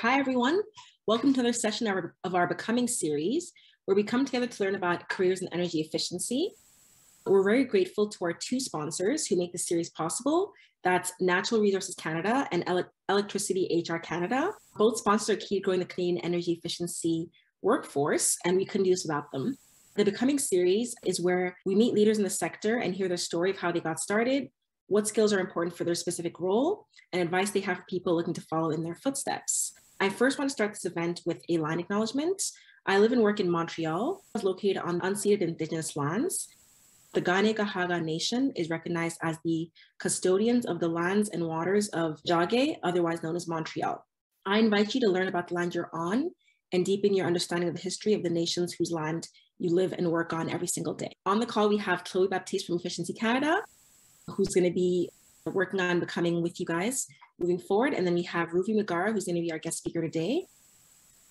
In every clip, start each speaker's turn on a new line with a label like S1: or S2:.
S1: Hi, everyone. Welcome to another session of our Becoming series, where we come together to learn about careers in energy efficiency. We're very grateful to our two sponsors who make this series possible. That's Natural Resources Canada and Electricity HR Canada. Both sponsors are key to growing the Canadian energy efficiency workforce, and we couldn't do this without them. The Becoming series is where we meet leaders in the sector and hear their story of how they got started, what skills are important for their specific role, and advice they have for people looking to follow in their footsteps. I first want to start this event with a land acknowledgement. I live and work in Montreal. I was located on unceded Indigenous lands. The Ganegahaga Nation is recognized as the custodians of the lands and waters of Jage, otherwise known as Montreal. I invite you to learn about the land you're on and deepen your understanding of the history of the nations whose land you live and work on every single day. On the call, we have Chloe Baptiste from Efficiency Canada, who's going to be working on becoming with you guys moving forward. And then we have Ruvi Mugara, who's going to be our guest speaker today.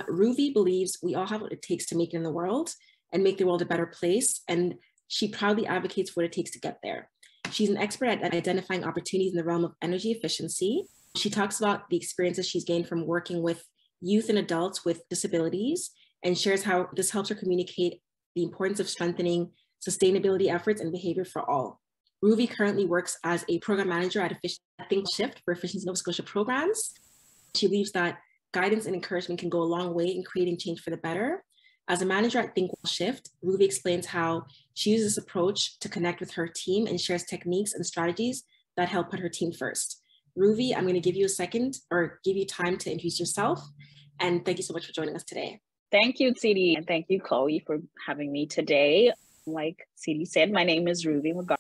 S1: Ruvi believes we all have what it takes to make it in the world and make the world a better place. And she proudly advocates for what it takes to get there. She's an expert at identifying opportunities in the realm of energy efficiency. She talks about the experiences she's gained from working with youth and adults with disabilities and shares how this helps her communicate the importance of strengthening sustainability efforts and behavior for all. Ruvi currently works as a program manager at Thinkwell for Efficiency Nova Scotia programs. She believes that guidance and encouragement can go a long way in creating change for the better. As a manager at Thinkwell, Ruvi explains how she uses this approach to connect with her team and shares techniques and strategies that help put her team first. Ruvi, I'm going to give you a second or give you time to introduce yourself. And thank you so much for joining us today.
S2: Thank you, Tseli, and thank you, Chloe, for having me today. Like Tseli said, my name is Ruvi Mugara.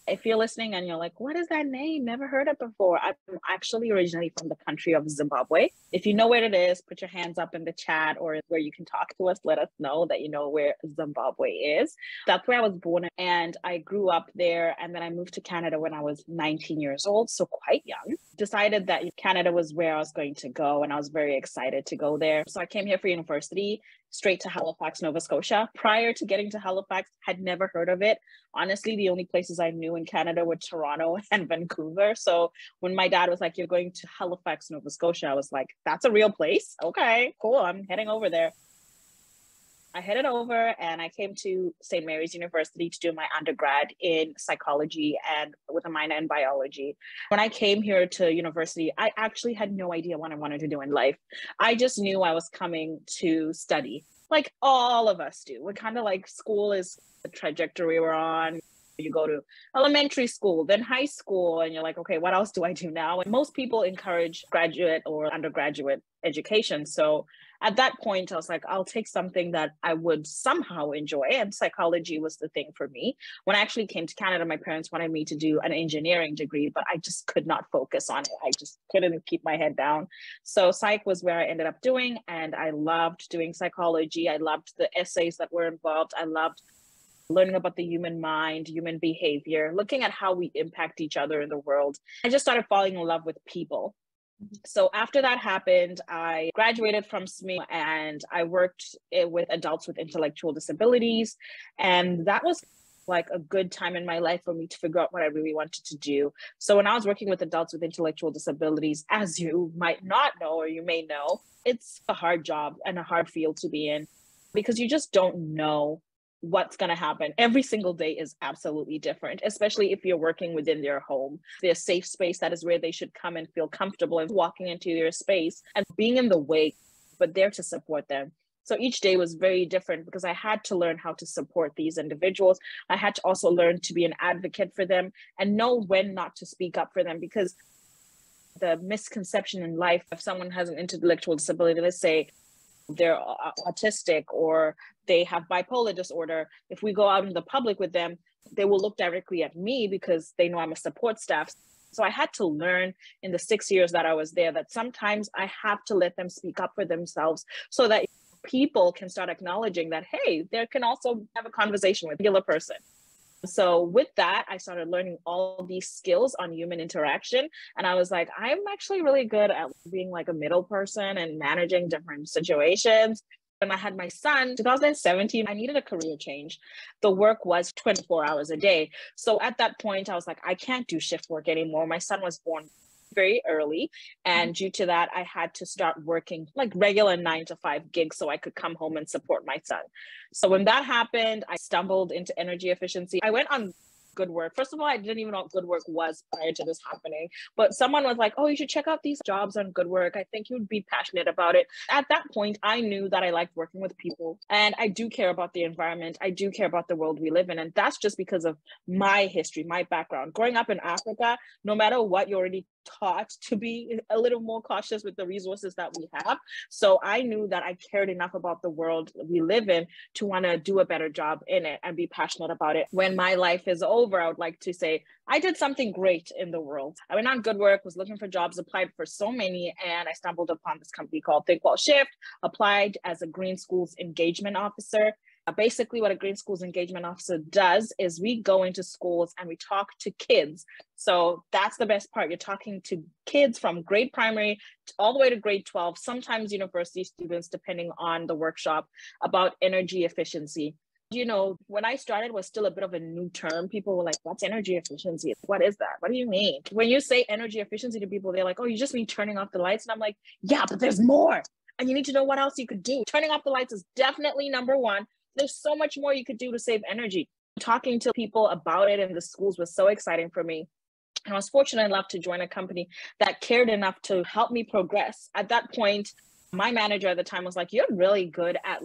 S2: If you're listening and you're like, what is that name? Never heard it before. I'm actually originally from the country of Zimbabwe. If you know where it is, put your hands up in the chat or where you can talk to us. Let us know that you know where Zimbabwe is. That's where I was born and I grew up there. And then I moved to Canada when I was 19 years old, so quite young. Decided that Canada was where I was going to go and I was very excited to go there. So I came here for university, straight to Halifax, Nova Scotia. Prior to getting to Halifax, had never heard of it. Honestly, the only places I knew in Canada were Toronto and Vancouver. So when my dad was like, you're going to Halifax, Nova Scotia, I was like, that's a real place? Okay, cool, I'm heading over there. I headed over and I came to St. Mary's University to do my undergrad in psychology and with a minor in biology. When I came here to university, I actually had no idea what I wanted to do in life. I just knew I was coming to study, like all of us do. We're kind of like school is the trajectory we're on. You go to elementary school, then high school, and you're like, okay, what else do I do now? And most people encourage graduate or undergraduate education. So at that point, I was like, I'll take something that I would somehow enjoy. And psychology was the thing for me. When I actually came to Canada, my parents wanted me to do an engineering degree, but I just could not focus on it. I just couldn't keep my head down. So psych was where I ended up doing. And I loved doing psychology. I loved the essays that were involved. I loved learning about the human mind, human behavior, looking at how we impact each other in the world. I just started falling in love with people. So after that happened, I graduated from SME and I worked with adults with intellectual disabilities. And that was like a good time in my life for me to figure out what I really wanted to do. So when I was working with adults with intellectual disabilities, as you might not know, or you may know, it's a hard job and a hard field to be in because you just don't know what's going to happen. Every single day is absolutely different, especially if you're working within their home. Their safe space, that is where they should come and feel comfortable and walking into your space and being in the way, but there to support them. So each day was very different because I had to learn how to support these individuals. I had to also learn to be an advocate for them and know when not to speak up for them, because the misconception in life, if someone has an intellectual disability, let's say they're autistic or they have bipolar disorder, if we go out in the public with them, they will look directly at me because they know I'm a support staff. So I had to learn in the 6 years that I was there that sometimes I have to let them speak up for themselves so that people can start acknowledging that, hey, they can also have a conversation with a regular person. So with that, I started learning all these skills on human interaction. And I was like, I'm actually really good at being like a middle person and managing different situations. When I had my son, 2017, I needed a career change. The work was 24 hours a day. So at that point, I was like, I can't do shift work anymore. My son was born very early. And due to that, I had to start working like regular 9-to-5 gigs so I could come home and support my son. So when that happened, I stumbled into energy efficiency. I went on Good Work. First of all, I didn't even know what Good Work was prior to this happening, but someone was like, oh, you should check out these jobs on Good Work. I think you would be passionate about it. At that point, I knew that I liked working with people, and I do care about the environment. I do care about the world we live in. And that's just because of my history, my background. Growing up in Africa, no matter what, you're already taught to be a little more cautious with the resources that we have. So I knew that I cared enough about the world we live in to want to do a better job in it and be passionate about it. When my life is over, I would like to say I did something great in the world. I went on Good Work, was looking for jobs, applied for so many, and I stumbled upon this company called Thinkwell Shift, applied as a Green Schools Engagement Officer. Basically, what a Green Schools Engagement Officer does is we go into schools and we talk to kids. So that's the best part. You're talking to kids from grade primary all the way to grade 12, sometimes university students, depending on the workshop, about energy efficiency. You know, when I started, it was still a bit of a new term. People were like, what's energy efficiency? What is that? What do you mean? When you say energy efficiency to people, they're like, oh, you just mean turning off the lights. And I'm like, yeah, but there's more. And you need to know what else you could do. Turning off the lights is definitely number one. There's so much more you could do to save energy. Talking to people about it in the schools was so exciting for me. And I was fortunate enough to join a company that cared enough to help me progress. At that point, my manager at the time was like, you're really good at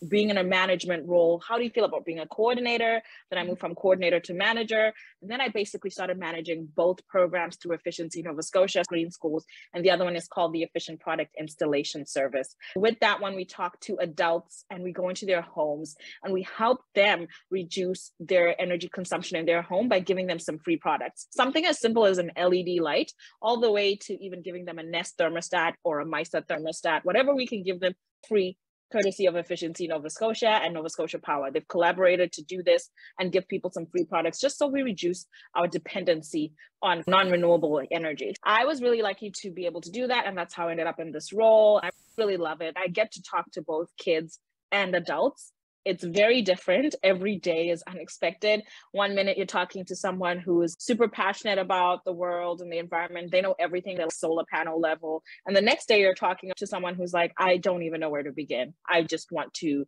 S2: being in a management role. How do you feel about being a coordinator? Then I moved from coordinator to manager. And then I basically started managing both programs through Efficiency Nova Scotia, Green Schools, and the other one is called the Efficient Product Installation Service. With that one, we talk to adults and we go into their homes and we help them reduce their energy consumption in their home by giving them some free products. Something as simple as an LED light, all the way to even giving them a Nest thermostat or a MISA thermostat, whatever we can give them free, courtesy of Efficiency Nova Scotia and Nova Scotia Power. They've collaborated to do this and give people some free products just so we reduce our dependency on non-renewable energy. I was really lucky to be able to do that, and that's how I ended up in this role. I really love it. I get to talk to both kids and adults. It's very different. Every day is unexpected. One minute you're talking to someone who is super passionate about the world and the environment. They know everything at a solar panel level. And the next day you're talking to someone who's like, I don't even know where to begin. I just want to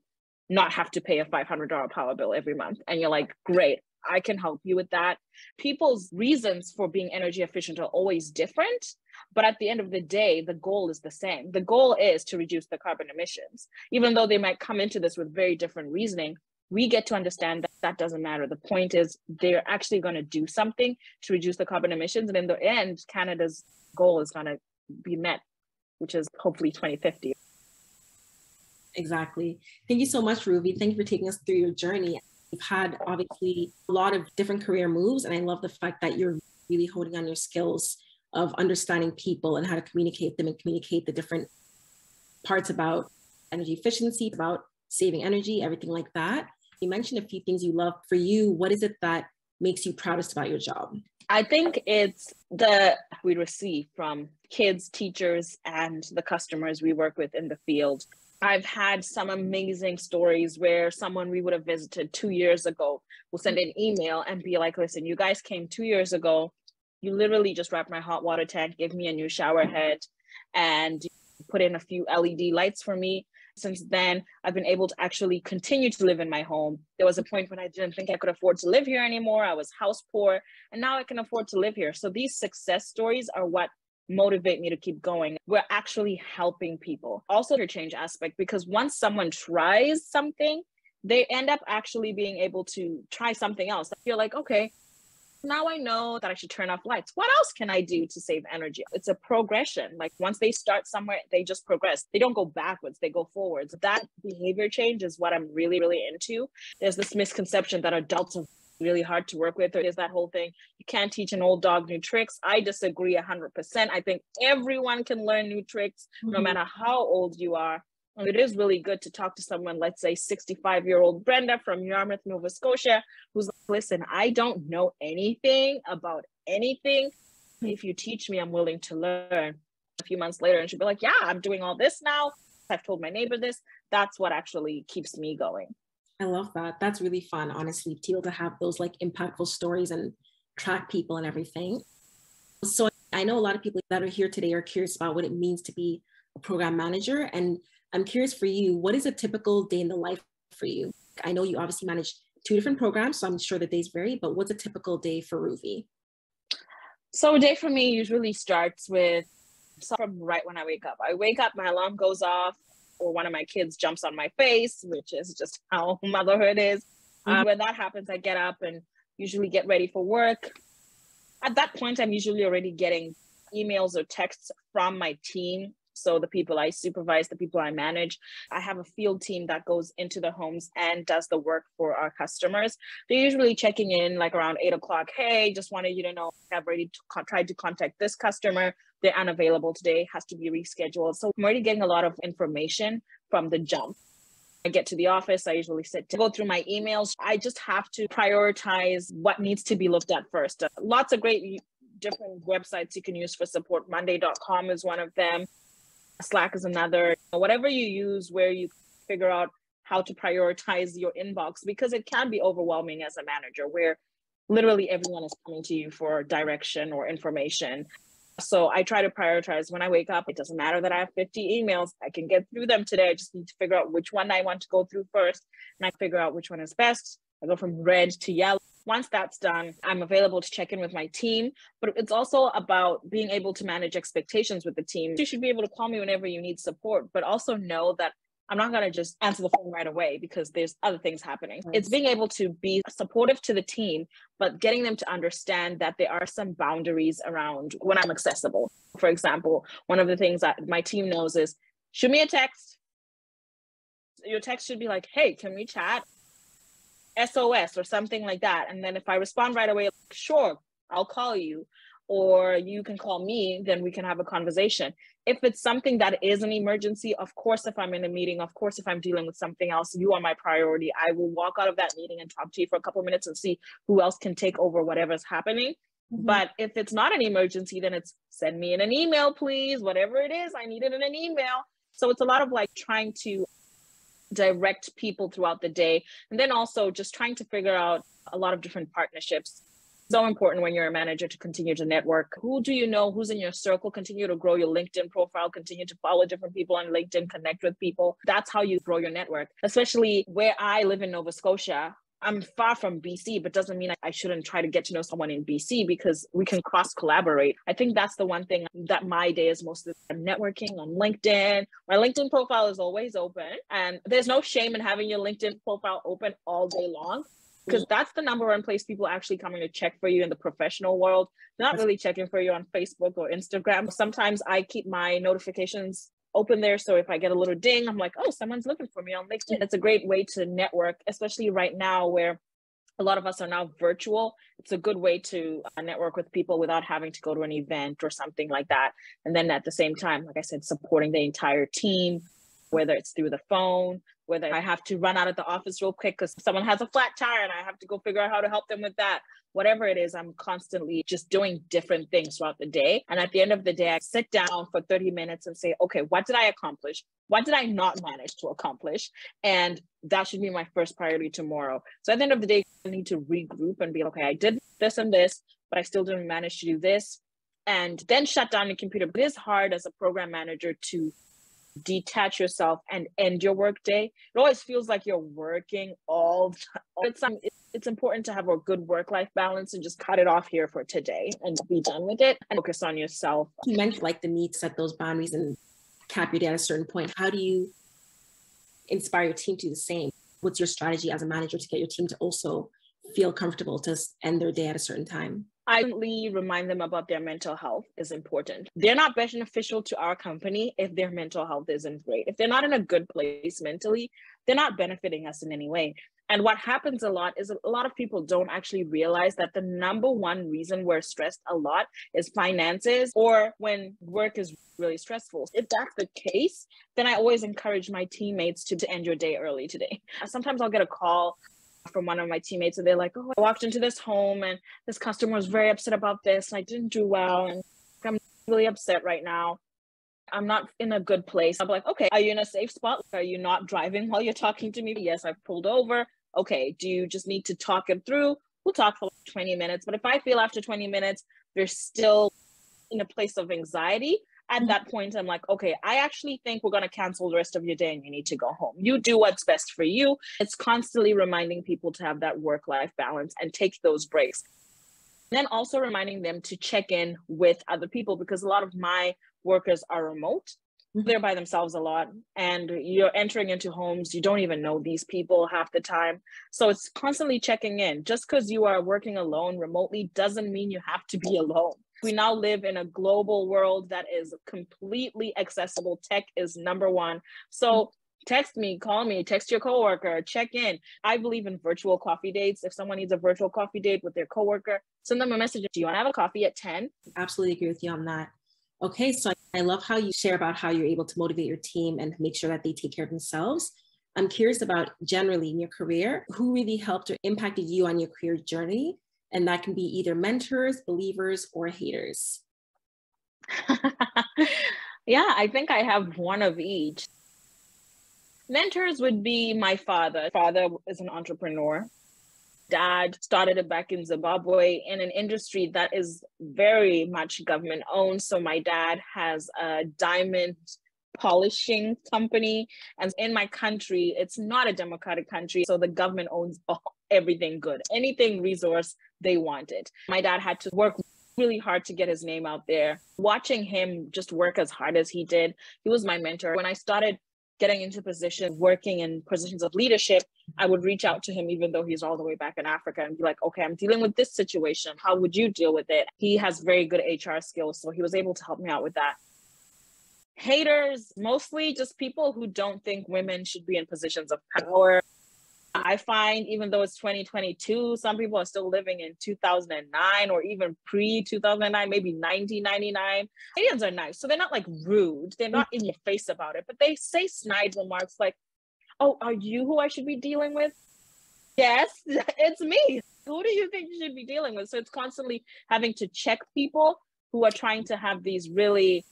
S2: not have to pay a $500 power bill every month. And you're like, great, I can help you with that. People's reasons for being energy efficient are always different, but at the end of the day, the goal is the same. The goal is to reduce the carbon emissions. Even though they might come into this with very different reasoning, we get to understand that that doesn't matter. The point is they're actually going to do something to reduce the carbon emissions. And in the end, Canada's goal is going to be met, which is hopefully 2050.
S1: Exactly. Thank you so much, Ruvi. Thank you for taking us through your journey. You've had obviously a lot of different career moves, and I love the fact that you're really holding on your skills of understanding people and how to communicate them and communicate the different parts about energy efficiency, about saving energy, everything like that. You mentioned a few things you love. For you, what is it that makes you proudest about your job?
S2: I think it's the we receive from kids, teachers, and the customers we work with in the field. I've had some amazing stories where someone we would have visited 2 years ago will send an email and be like, listen, you guys came 2 years ago. You literally just wrapped my hot water tank, gave me a new shower head, and put in a few LED lights for me. Since then, I've been able to actually continue to live in my home. There was a point when I didn't think I could afford to live here anymore. I was house poor, and now I can afford to live here. So these success stories are what motivate me to keep going. We're actually helping people. Also the change aspect, because once someone tries something, they end up actually being able to try something else. I feel like, okay, now I know that I should turn off lights. What else can I do to save energy? It's a progression. Like once they start somewhere, they just progress. They don't go backwards, they go forwards. That behavior change is what I'm really, really into. There's this misconception that adults are really hard to work with. There's that whole thing, you can't teach an old dog new tricks. I disagree 100%. I think everyone can learn new tricks, no matter how old you are. And it is really good to talk to someone, let's say 65-year-old Brenda from Yarmouth, Nova Scotia, who's like, listen, I don't know anything about anything. If you teach me, I'm willing to learn. A few months later, and she'll be like, yeah, I'm doing all this now. I've told my neighbor this. That's what actually keeps me going.
S1: I love that. That's really fun, honestly, to be able to have those like impactful stories and track people and everything. So I know a lot of people that are here today are curious about what it means to be a program manager. And I'm curious for you, what is a typical day in the life for you? I know you obviously manage 2 different programs, so I'm sure the days vary, but what's a typical day for Ruvi?
S2: So a day for me usually starts from right when I wake up. I wake up, my alarm goes off, or one of my kids jumps on my face, which is just how motherhood is. When that happens, I get up and usually get ready for work. At that point, I'm usually already getting emails or texts from my team. So the people I supervise, the people I manage. I have a field team that goes into the homes and does the work for our customers. They're usually checking in like around 8 o'clock. Hey, just wanted you to know I've already tried to contact this customer. They're unavailable today, has to be rescheduled. So I'm already getting a lot of information from the jump. I get to the office, I usually sit to go through my emails. I just have to prioritize what needs to be looked at first. Lots of great different websites you can use for support. Monday.com is one of them. Slack is another. Whatever you use where you figure out how to prioritize your inbox, because it can be overwhelming as a manager where literally everyone is coming to you for direction or information. So I try to prioritize when I wake up. It doesn't matter that I have 50 emails. I can get through them today. I just need to figure out which one I want to go through first. And I figure out which one is best. I go from red to yellow. Once that's done, I'm available to check in with my team. But it's also about being able to manage expectations with the team. You should be able to call me whenever you need support, but also know that I'm not going to just answer the phone right away because there's other things happening. It's being able to be supportive to the team, but getting them to understand that there are some boundaries around when I'm accessible. For example, one of the things that my team knows is shoot me a text. Your text should be like, hey, can we chat? SOS or something like that. And then if I respond right away, sure, I'll call you, or you can call me, then we can have a conversation. If it's something that is an emergency, of course, if I'm in a meeting, of course, if I'm dealing with something else, you are my priority. I will walk out of that meeting and talk to you for a couple of minutes and see who else can take over whatever's happening. But if it's not an emergency, then it's send me in an email, please, whatever it is, I need it in an email. So it's a lot of like trying to direct people throughout the day. And then also just trying to figure out a lot of different partnerships. So important when you're a manager to continue to network. Who do you know? Who's in your circle? Continue to grow your LinkedIn profile, continue to follow different people on LinkedIn, connect with people. That's how you grow your network, especially where I live in Nova Scotia. I'm far from BC, but doesn't mean I shouldn't try to get to know someone in BC because we can cross collaborate. I think that's the one thing that my day is mostly networking on LinkedIn. My LinkedIn profile is always open, and there's no shame in having your LinkedIn profile open all day long, because that's the number one place people actually coming to check for you in the professional world. They're not really checking for you on Facebook or Instagram. Sometimes I keep my notifications open there. So if I get a little ding, I'm like, oh, someone's looking for me on LinkedIn. It's a great way to network, especially right now where a lot of us are now virtual. It's a good way to network with people without having to go to an event or something like that. And then at the same time, like I said, supporting the entire team, whether it's through the phone, whether I have to run out of the office real quick because someone has a flat tire and I have to go figure out how to help them with that. Whatever it is, I'm constantly just doing different things throughout the day. And at the end of the day, I sit down for 30 minutes and say, okay, what did I accomplish? What did I not manage to accomplish? And that should be my first priority tomorrow. So at the end of the day, I need to regroup and be, okay, I did this and this, but I still didn't manage to do this. And then shut down the computer. But it is hard as a program manager to detach yourself and end your work day. It always feels like you're working all the time. It's important to have a good work-life balance and just cut it off here for today and be done with it and focus on yourself.
S1: You mentioned like the need to set those boundaries and cap your day at a certain point. How do you inspire your team to do the same? What's your strategy as a manager to get your team to also feel comfortable to end their day at a certain time?
S2: I remind them about their mental health is important. They're not beneficial to our company if their mental health isn't great. If they're not in a good place mentally, they're not benefiting us in any way. And what happens a lot is a lot of people don't actually realize that the number one reason we're stressed a lot is finances or when work is really stressful. If that's the case, then I always encourage my teammates to end your day early today. Sometimes I'll get a call from one of my teammates and they're like, oh, I walked into this home and this customer was very upset about this and I didn't do well and I'm really upset right now. I'm not in a good place. I'm like, okay, are you in a safe spot? Are you not driving while you're talking to me? Yes, I've pulled over. Okay, do you just need to talk it through? We'll talk for 20 minutes. But if I feel after 20 minutes, there's still in a place of anxiety, at that point, I'm like, okay, I actually think we're going to cancel the rest of your day and you need to go home. You do what's best for you. It's constantly reminding people to have that work-life balance and take those breaks. Then also reminding them to check in with other people, because a lot of my workers are remote. They're by themselves a lot, and you're entering into homes, you don't even know these people half the time. So it's constantly checking in. Just because you are working alone remotely doesn't mean you have to be alone. We now live in a global world that is completely accessible. Tech is number one. So text me, call me, text your coworker, check in. I believe in virtual coffee dates. If someone needs a virtual coffee date with their coworker, send them a message. Do you want to have a coffee at 10?
S1: Absolutely agree with you on that. Okay, so I love how you share about how you're able to motivate your team and make sure that they take care of themselves. I'm curious about generally in your career, who really helped or impacted you on your career journey? And that can be either mentors, believers, or haters.
S2: Yeah, I think I have one of each. Mentors would be my father. Father is an entrepreneur. Dad started it back in Zimbabwe in an industry that is very much government owned. So my dad has a diamond polishing company. And in my country, it's not a democratic country. So the government owns everything good. Anything resource, they want it. My dad had to work really hard to get his name out there. Watching him just work as hard as he did, he was my mentor. When I started getting into positions, working in positions of leadership, I would reach out to him, even though he's all the way back in Africa, and be like, okay, I'm dealing with this situation. How would you deal with it? He has very good HR skills, so he was able to help me out with that. Haters, mostly just people who don't think women should be in positions of power. I find, even though it's 2022, some people are still living in 2009 or even pre-2009, maybe 1999. Indians are nice. So they're not like rude. They're not in your face about it, but they say snide remarks like, oh, are you who I should be dealing with? Yes, it's me. Who do you think you should be dealing with? So it's constantly having to check people who are trying to have these really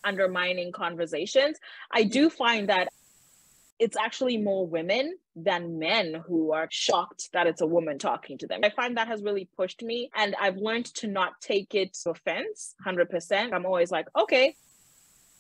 S2: undermining conversations. I do find that it's actually more women than men who are shocked that it's a woman talking to them. I find that has really pushed me, and I've learned to not take it to offense 100%. I'm always like, okay,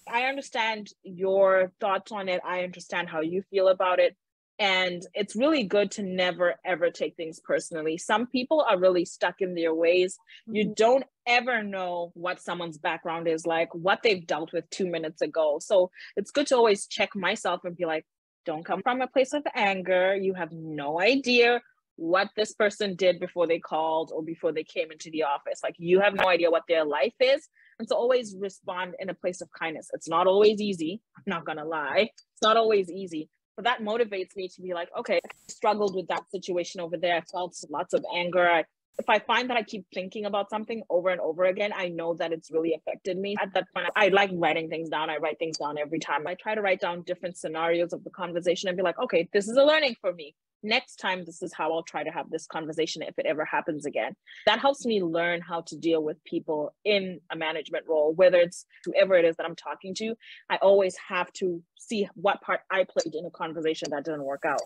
S2: I understand your thoughts on it. I understand how you feel about it. And it's really good to never, ever take things personally. Some people are really stuck in their ways. You don't ever know what someone's background is like, what they've dealt with 2 minutes ago. So it's good to always check myself and be like, don't come from a place of anger. You have no idea what this person did before they called or before they came into the office. Like, you have no idea what their life is. And so always respond in a place of kindness. It's not always easy. I'm not going to lie. It's not always easy. But that motivates me to be like, okay, I struggled with that situation over there. I felt lots of anger. If I find that I keep thinking about something over and over again, I know that it's really affected me. At that point, I like writing things down. I write things down every time. I try to write down different scenarios of the conversation and be like, okay, this is a learning for me. Next time, this is how I'll try to have this conversation if it ever happens again. That helps me learn how to deal with people in a management role, whether it's whoever it is that I'm talking to. I always have to see what part I played in a conversation that didn't work out.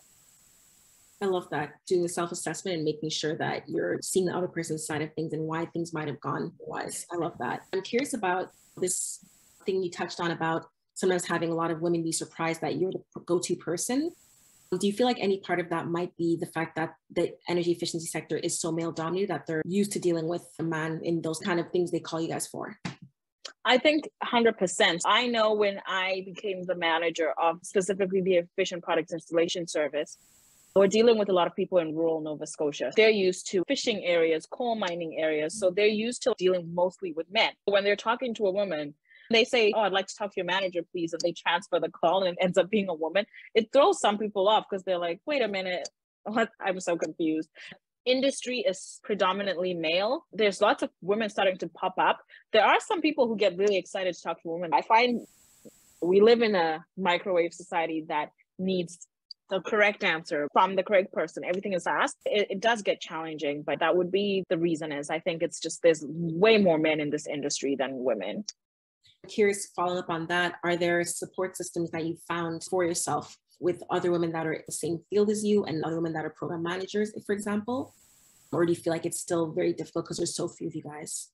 S1: I love that, doing the self-assessment and making sure that you're seeing the other person's side of things and why things might have gone otherwise. I love that. I'm curious about this thing you touched on about sometimes having a lot of women be surprised that you're the go-to person. Do you feel like any part of that might be the fact that the energy efficiency sector is so male-dominated that they're used to dealing with a man in those kind of things they call you guys for?
S2: I think 100%. I know when I became the manager of specifically the Efficient Products Installation Service, we're dealing with a lot of people in rural Nova Scotia. They're used to fishing areas, coal mining areas. So they're used to dealing mostly with men. When they're talking to a woman, they say, oh, I'd like to talk to your manager, please. And they transfer the call and it ends up being a woman. It throws some people off because they're like, wait a minute, what? I'm so confused. Industry is predominantly male. There's lots of women starting to pop up. There are some people who get really excited to talk to women. I find we live in a microwave society that needs the correct answer from the correct person. Everything is asked. It does get challenging, but that would be the reason is I think it's just there's way more men in this industry than women.
S1: Curious, following up on that, are there support systems that you found for yourself with other women that are in the same field as you and other women that are program managers, for example? Or do you feel like it's still very difficult because there's so few of you guys?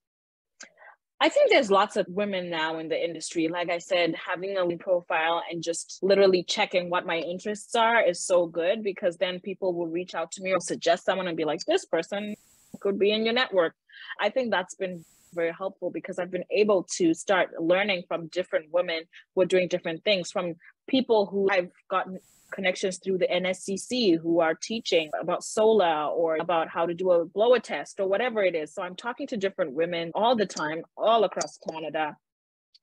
S2: I think there's lots of women now in the industry. Like I said, having a profile and just literally checking what my interests are is so good, because then people will reach out to me or suggest someone and be like, this person could be in your network. I think that's been very helpful, because I've been able to start learning from different women who are doing different things, from people who I've gotten connections through the NSCC who are teaching about solar or about how to do a blower test or whatever it is. So I'm talking to different women all the time, all across Canada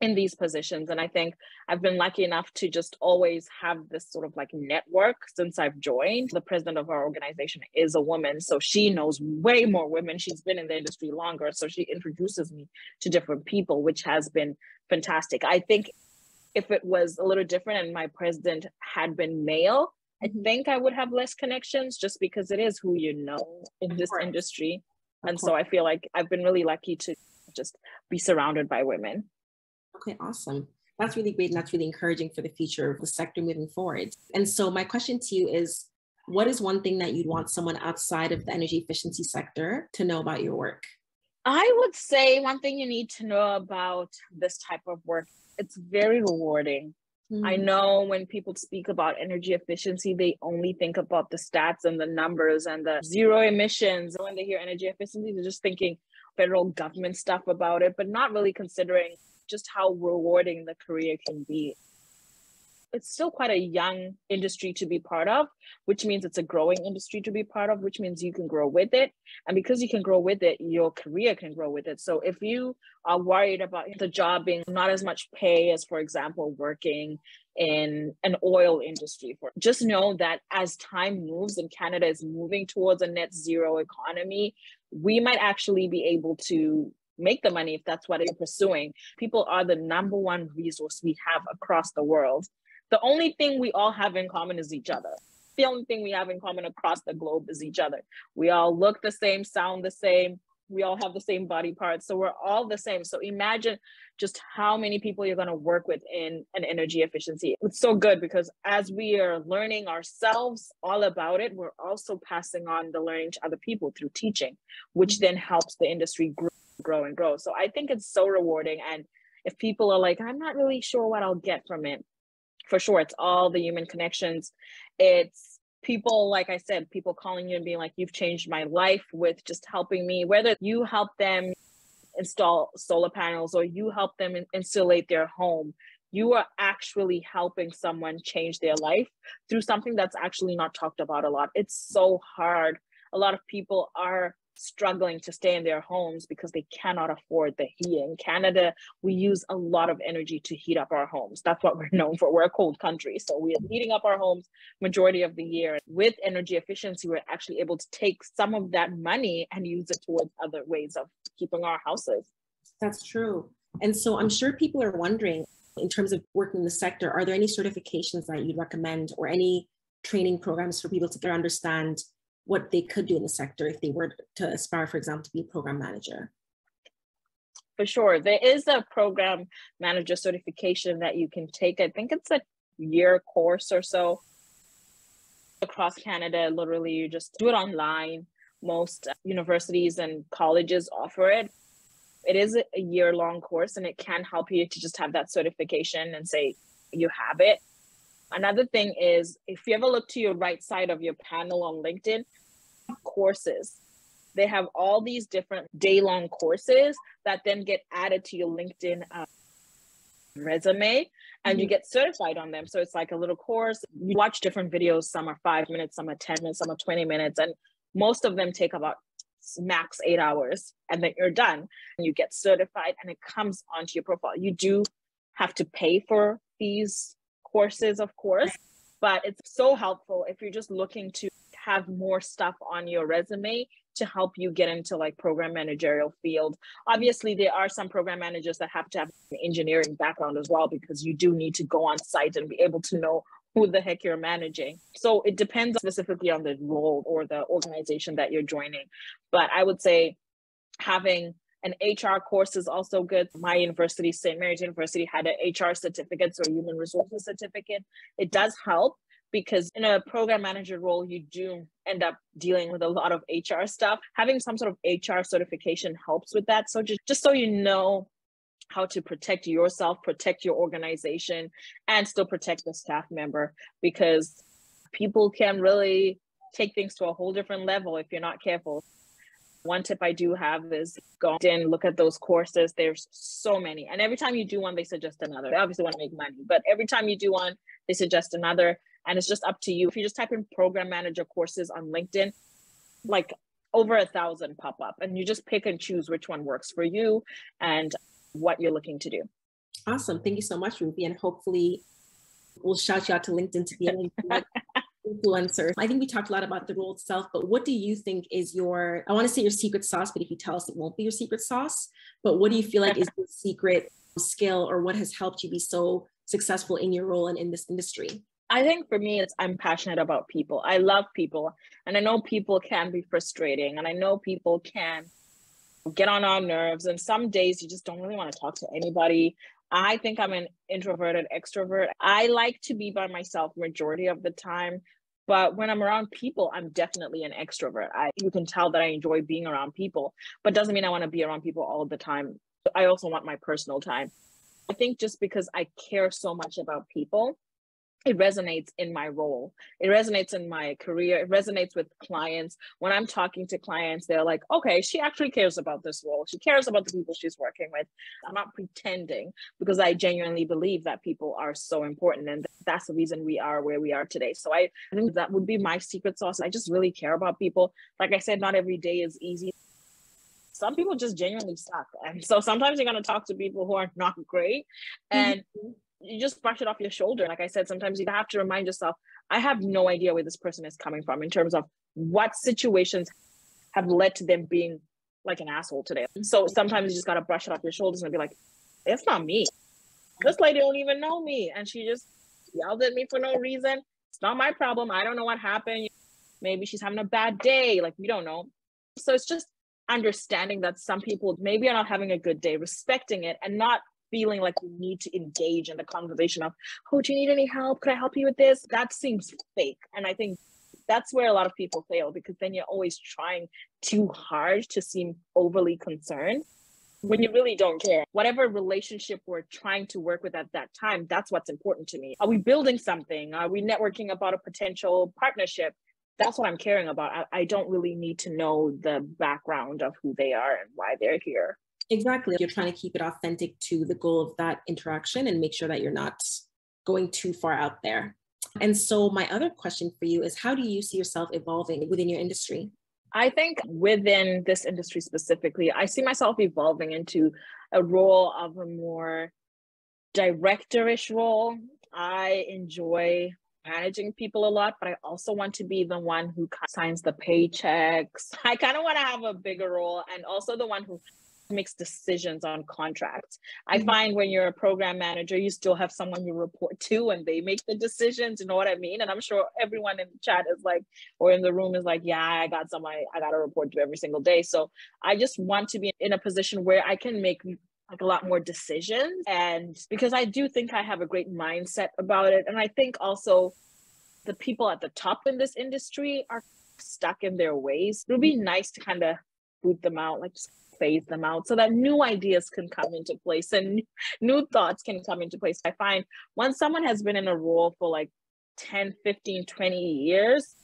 S2: in these positions. And I think I've been lucky enough to just always have this sort of like network since I've joined. The president of our organization is a woman, so she knows way more women. She's been in the industry longer, so she introduces me to different people, which has been fantastic. I think if it was a little different and my president had been male, I think I would have less connections, just because it is who you know in this industry. And so I feel like I've been really lucky to just be surrounded by women.
S1: Okay, awesome. That's really great. And that's really encouraging for the future of the sector moving forward. And so my question to you is, what is one thing that you'd want someone outside of the energy efficiency sector to know about your work?
S2: I would say one thing you need to know about this type of work, it's very rewarding. I know when people speak about energy efficiency, they only think about the stats and the numbers and the zero emissions. When they hear energy efficiency, they're just thinking federal government stuff about it, but not really considering just how rewarding the career can be. It's still quite a young industry to be part of, which means it's a growing industry to be part of, which means you can grow with it. And because you can grow with it, your career can grow with it. So if you are worried about the job being not as much pay as, for example, working in an oil industry, just know that as time moves and Canada is moving towards a net zero economy, we might actually be able to make the money if that's what you're pursuing. People are the number one resource we have across the world. The only thing we all have in common is each other. The only thing we have in common across the globe is each other. We all look the same, sound the same. We all have the same body parts. So we're all the same. So imagine just how many people you're going to work with in an energy efficiency. It's so good, because as we are learning ourselves all about it, we're also passing on the learning to other people through teaching, which then helps the industry grow and grow. So I think it's so rewarding. And if people are like, I'm not really sure what I'll get from it, for sure, it's all the human connections. It's people, like I said, people calling you and being like, you've changed my life with just helping me, whether you help them install solar panels or you help them insulate their home. You are actually helping someone change their life through something that's actually not talked about a lot. It's so hard. A lot of people are struggling to stay in their homes because they cannot afford the heat. In Canada, we use a lot of energy to heat up our homes. That's what we're known for. We're a cold country. So we are heating up our homes majority of the year. With energy efficiency, we're actually able to take some of that money and use it towards other ways of keeping our houses.
S1: That's true. And so I'm sure people are wondering, in terms of working in the sector, are there any certifications that you'd recommend or any training programs for people to better understand what they could do in the sector if they were to aspire, for example, to be a program manager?
S2: For sure. There is a program manager certification that you can take. I think it's a year course or so across Canada. Literally, you just do it online. Most universities and colleges offer it. It is a year-long course, and it can help you to just have that certification and say you have it. Another thing is, if you ever look to your right side of your panel on LinkedIn, courses. They have all these different day-long courses that then get added to your LinkedIn resume, and you get certified on them. So it's like a little course. You watch different videos. Some are 5 minutes, some are 10 minutes, some are 20 minutes. And most of them take about max 8 hours, and then you're done. And you get certified and it comes onto your profile. You do have to pay for these courses, of course, but it's so helpful if you're just looking to have more stuff on your resume to help you get into like program managerial field. Obviously, there are some program managers that have to have an engineering background as well, because you do need to go on site and be able to know who the heck you're managing. So it depends specifically on the role or the organization that you're joining. But I would say having an HR course is also good. My university, St. Mary's University, had an HR certificate, so a human resources certificate. It does help, because in a program manager role, you do end up dealing with a lot of HR stuff. Having some sort of HR certification helps with that. So just so you know how to protect yourself, protect your organization, and still protect the staff member, because people can really take things to a whole different level if you're not careful. One tip I do have is go in, look at those courses. There's so many. And every time you do one, they suggest another. They obviously want to make money, but every time you do one, they suggest another. And it's just up to you. If you just type in program manager courses on LinkedIn, like over 1,000 pop up, and you just pick and choose which one works for you and what you're looking to do.
S1: Awesome. Thank you so much, Ruvi. And hopefully we'll shout you out to LinkedIn to be an influencer. I think we talked a lot about the role itself, but what do you think is your, I want to say your secret sauce, but if you tell us it won't be your secret sauce, but what do you feel like is your secret skill, or what has helped you be so successful in your role and in this industry?
S2: I think for me, I'm passionate about people. I love people. And I know people can be frustrating, and I know people can get on our nerves. And some days you just don't really want to talk to anybody. I think I'm an introverted extrovert. I like to be by myself majority of the time. But when I'm around people, I'm definitely an extrovert. You can tell that I enjoy being around people, but doesn't mean I want to be around people all the time. I also want my personal time. I think just because I care so much about people, it resonates in my role. It resonates in my career. It resonates with clients. When I'm talking to clients, they're like, okay, she actually cares about this role. She cares about the people she's working with. I'm not pretending, because I genuinely believe that people are so important. And that's the reason we are where we are today. So I think that would be my secret sauce. I just really care about people. Like I said, not every day is easy. Some people just genuinely suck. And so sometimes you're going to talk to people who are not great. And you just brush it off your shoulder. Like I said, sometimes you have to remind yourself, I have no idea where this person is coming from in terms of what situations have led to them being like an asshole today. So sometimes you just got to brush it off your shoulders and be like, it's not me. This lady don't even know me. And she just yelled at me for no reason. It's not my problem. I don't know what happened. Maybe she's having a bad day. Like, we don't know. So it's just understanding that some people maybe are not having a good day, respecting it, and not feeling like you need to engage in the conversation of, oh, do you need any help? Could I help you with this? That seems fake. And I think that's where a lot of people fail, because then you're always trying too hard to seem overly concerned when you really don't care. Whatever relationship we're trying to work with at that time, that's what's important to me. Are we building something? Are we networking about a potential partnership? That's what I'm caring about. I don't really need to know the background of who they are and why they're here.
S1: Exactly. You're trying to keep it authentic to the goal of that interaction and make sure that you're not going too far out there. And so my other question for you is, how do you see yourself evolving within your industry?
S2: I think within this industry specifically, I see myself evolving into a role of a more directorish role. I enjoy managing people a lot, but I also want to be the one who signs the paychecks. I kind of want to have a bigger role, and also the one who makes decisions on contracts. I find when you're a program manager, you still have someone you report to and they make the decisions, you know what I mean? And I'm sure everyone in the chat is like, or in the room is like, yeah, I got someone I got to report to every single day. So I just want to be in a position where I can make like a lot more decisions. And because I do think I have a great mindset about it. And I think also the people at the top in this industry are stuck in their ways. It would be nice to kind of boot them out, like just phase them out, so that new ideas can come into place and new thoughts can come into place. I find when someone has been in a role for like 10, 15, 20 years,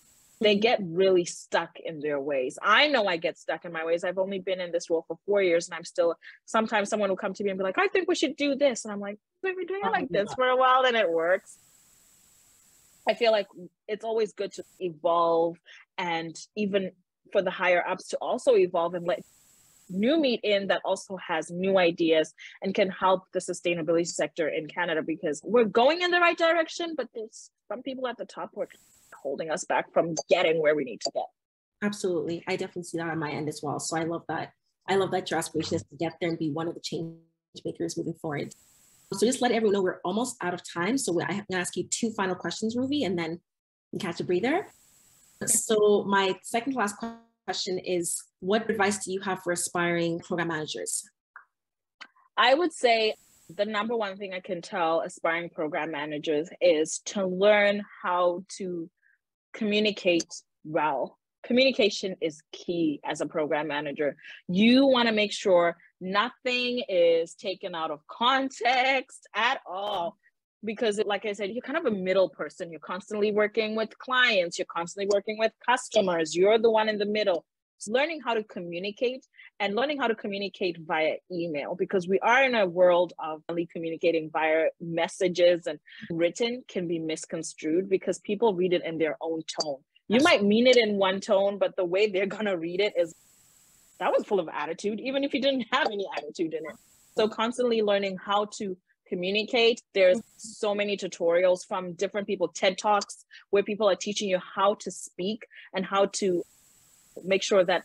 S2: they get really stuck in their ways. I know I get stuck in my ways. I've only been in this role for 4 years, and I'm still, sometimes someone will come to me and be like, I think we should do this. And I'm like, we've been doing it like this for a while and it works. I feel like it's always good to evolve, and even for the higher ups to also evolve and let new meat in that also has new ideas and can help the sustainability sector in Canada, because we're going in the right direction, but there's some people at the top who are holding us back from getting where we need to get.
S1: Absolutely. I definitely see that on my end as well. So I love that. I love that your aspiration is to get there and be one of the change makers moving forward. So just let everyone know we're almost out of time. So I'm going to ask you 2 final questions, Ruvi, and then you can catch a breather. So my second to last question is, what advice do you have for aspiring program managers?
S2: I would say the number one thing I can tell aspiring program managers is to learn how to communicate well. Communication is key as a program manager. You want to make sure Nothing is taken out of context at all. Because like I said, you're kind of a middle person. You're constantly working with clients. You're constantly working with customers. You're the one in the middle. So learning how to communicate and learning how to communicate via email, because we are in a world of only communicating via messages, and written can be misconstrued because people read it in their own tone. You might mean it in one tone, but the way they're going to read it is, that was full of attitude, even if you didn't have any attitude in it. So constantly learning how to communicate. There's so many tutorials from different people, TED Talks, where people are teaching you how to speak and how to make sure that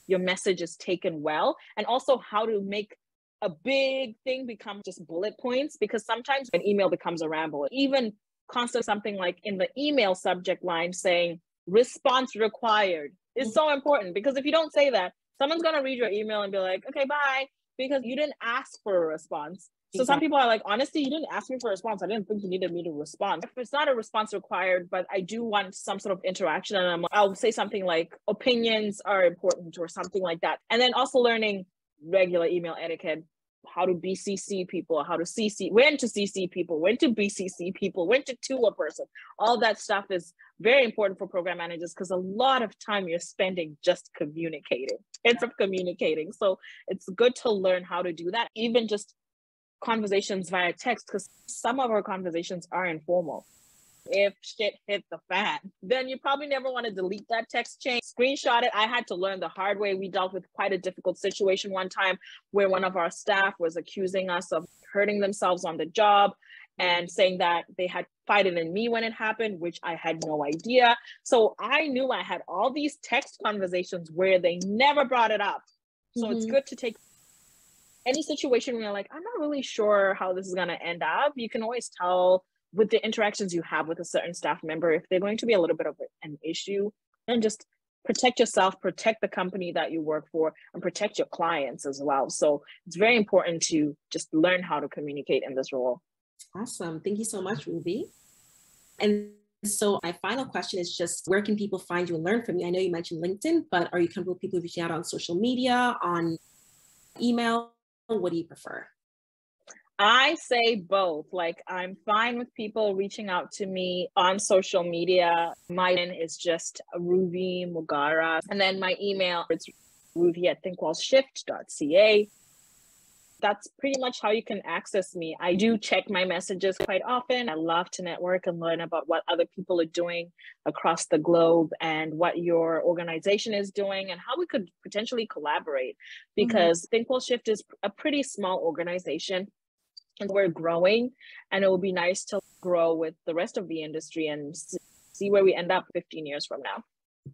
S2: your message is taken well, and also how to make a big thing become just bullet points, because sometimes an email becomes a ramble. Even constant something like in the email subject line saying response required is so important, because if you don't say that, someone's going to read your email and be like, okay, bye, because you didn't ask for a response. So some people are like, honestly, you didn't ask me for a response. I didn't think you needed me to respond. If it's not a response required, but I do want some sort of interaction, and I'll say something like opinions are important or something like that. And then also learning regular email etiquette, how to BCC people, how to CC, when to CC people, when to BCC people, when to a person. All that stuff is very important for program managers, because a lot of time you're spending just communicating. It's communicating. So it's good to learn how to do that, even just conversations via text, because some of our conversations are informal. If shit hit the fan, then you probably never want to delete that text chain, screenshot it. I had to learn the hard way. We dealt with quite a difficult situation one time where one of our staff was accusing us of hurting themselves on the job and saying that they had confided in me when it happened, which I had no idea. So I knew I had all these text conversations where they never brought it up. So it's good to take any situation where you're like, I'm not really sure how this is going to end up. You can always tell with the interactions you have with a certain staff member if they're going to be a little bit of an issue, and just protect yourself, protect the company that you work for, and protect your clients as well. So it's very important to just learn how to communicate in this role.
S1: Awesome. Thank you so much, Ruvi. And so my final question is just, where can people find you and learn from you? I know you mentioned LinkedIn, but are you comfortable with people reaching out on social media, on email? What do you prefer?
S2: I say both. Like, I'm fine with people reaching out to me on social media. My name is just Ruvi Mugara. And then my email, it's ruvi@thinkwellshift.ca. That's pretty much how you can access me. I do check my messages quite often. I love to network and learn about what other people are doing across the globe and what your organization is doing and how we could potentially collaborate, because Thinkwell Shift is a pretty small organization and we're growing, and it will be nice to grow with the rest of the industry and see where we end up 15 years from now.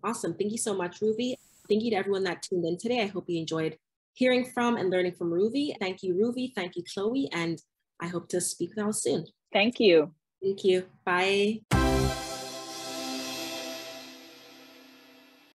S1: Awesome. Thank you so much, Ruvi. Thank you to everyone that tuned in today. I hope you enjoyed hearing from and learning from Ruvi. Thank you, Ruvi. Thank you, Chloe. And I hope to speak with you all soon.
S2: Thank you.
S1: Thank you. Bye.